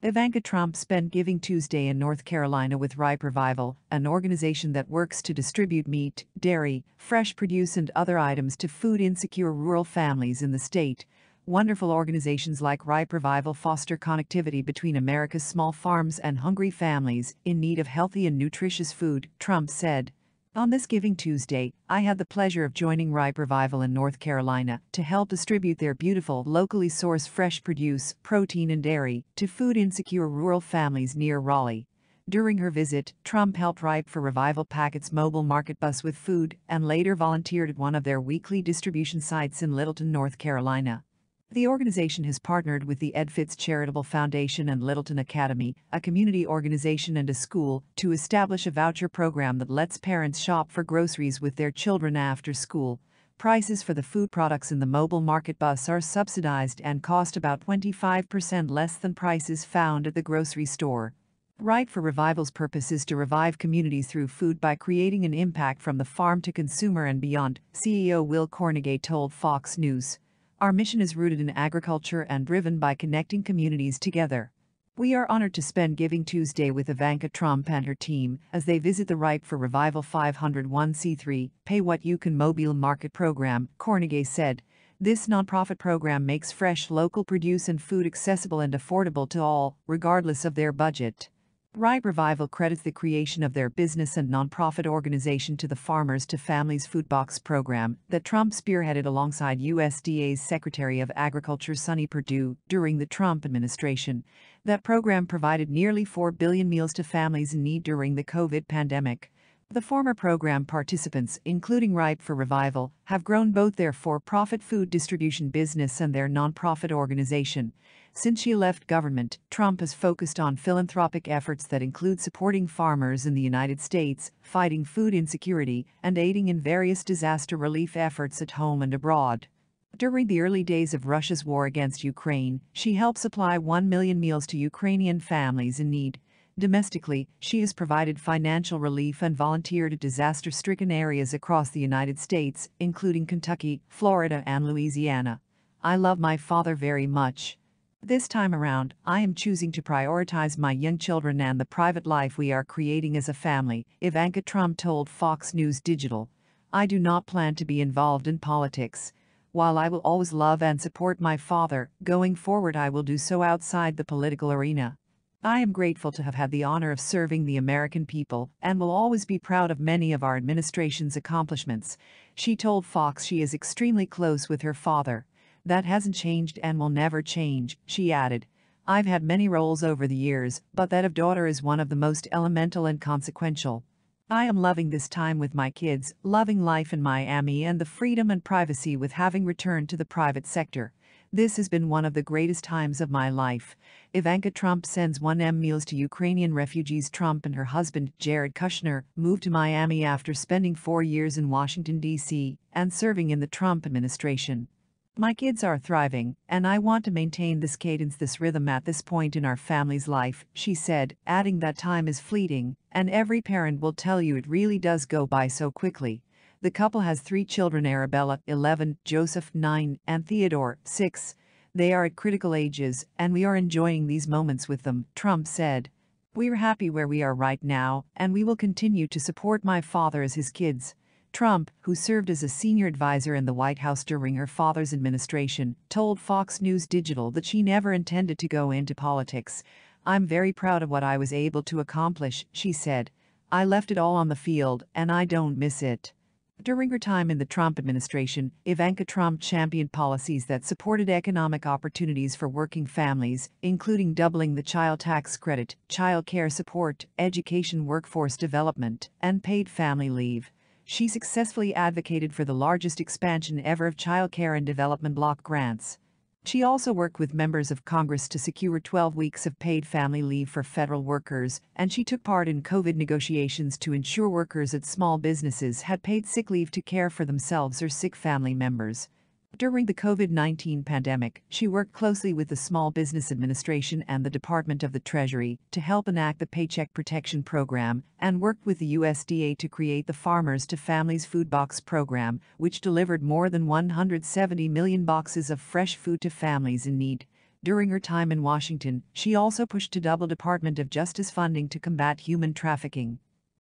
Ivanka Trump spent Giving Tuesday in North Carolina with Ripe Revival, an organization that works to distribute meat, dairy, fresh produce and other items to food-insecure rural families in the state. Wonderful organizations like Ripe Revival foster connectivity between America's small farms and hungry families in need of healthy and nutritious food, Trump said. On this Giving Tuesday, I had the pleasure of joining Ripe Revival in North Carolina to help distribute their beautiful, locally sourced fresh produce, protein and dairy to food-insecure rural families near Raleigh. During her visit, Trump helped Ripe for Revival pack its mobile market bus with food and later volunteered at one of their weekly distribution sites in Littleton, North Carolina. The organization has partnered with the Ed Fitts Charitable Foundation and Littleton Academy, a community organization and a school, to establish a voucher program that lets parents shop for groceries with their children after school. Prices for the food products in the mobile market bus are subsidized and cost about 25% less than prices found at the grocery store. Ripe for Revival's purpose is to revive communities through food by creating an impact from the farm to consumer and beyond, CEO Will Cornegay told Fox News. Our mission is rooted in agriculture and driven by connecting communities together. We are honored to spend Giving Tuesday with Ivanka Trump and her team as they visit the Ripe for Revival 501c3 Pay What You Can mobile market program, Cornegay said. This nonprofit program makes fresh local produce and food accessible and affordable to all, regardless of their budget. Ripe Revival credits the creation of their business and nonprofit organization to the Farmers to Families Food Box program that Trump spearheaded alongside USDA's Secretary of Agriculture Sonny Perdue during the Trump administration. That program provided nearly 4 billion meals to families in need during the COVID pandemic. The former program participants, including Ripe for Revival, have grown both their for-profit food distribution business and their nonprofit organization. Since she left government, Trump has focused on philanthropic efforts that include supporting farmers in the United States, fighting food insecurity, and aiding in various disaster relief efforts at home and abroad. During the early days of Russia's war against Ukraine, she helped supply 1 million meals to Ukrainian families in need. Domestically, she has provided financial relief and volunteered at disaster-stricken areas across the United States, including Kentucky, Florida, and Louisiana. I love my father very much. This time around, I am choosing to prioritize my young children and the private life we are creating as a family, Ivanka Trump told Fox News Digital. I do not plan to be involved in politics. While I will always love and support my father, going forward I will do so outside the political arena. I am grateful to have had the honor of serving the American people and will always be proud of many of our administration's accomplishments. She told Fox she is extremely close with her father. That hasn't changed and will never change, she added. I've had many roles over the years, but that of daughter is one of the most elemental and consequential. I am loving this time with my kids, loving life in Miami and the freedom and privacy with having returned to the private sector. This has been one of the greatest times of my life. Ivanka Trump sends 1M meals to Ukrainian refugees. Trump and her husband, Jared Kushner, moved to Miami after spending 4 years in Washington, D.C., and serving in the Trump administration. My kids are thriving, and I want to maintain this cadence, this rhythm at this point in our family's life, she said, adding that time is fleeting, and every parent will tell you it really does go by so quickly. The couple has 3 children: Arabella, 11, Joseph, 9, and Theodore, 6. They are at critical ages, and we are enjoying these moments with them, Trump said. We're happy where we are right now, and we will continue to support my father as his kids. Trump, who served as a senior advisor in the White House during her father's administration, told Fox News Digital that she never intended to go into politics. I'm very proud of what I was able to accomplish, she said. I left it all on the field, and I don't miss it. During her time in the Trump administration, Ivanka Trump championed policies that supported economic opportunities for working families, including doubling the child tax credit, child care support, education, workforce development, and paid family leave. She successfully advocated for the largest expansion ever of child care and development block grants. She also worked with members of Congress to secure 12 weeks of paid family leave for federal workers, and she took part in COVID negotiations to ensure workers at small businesses had paid sick leave to care for themselves or sick family members. During the COVID-19 pandemic, she worked closely with the Small Business Administration and the Department of the Treasury to help enact the Paycheck Protection Program and worked with the USDA to create the Farmers to Families Food Box program, which delivered more than 170 million boxes of fresh food to families in need. During her time in Washington, she also pushed to double Department of Justice funding to combat human trafficking.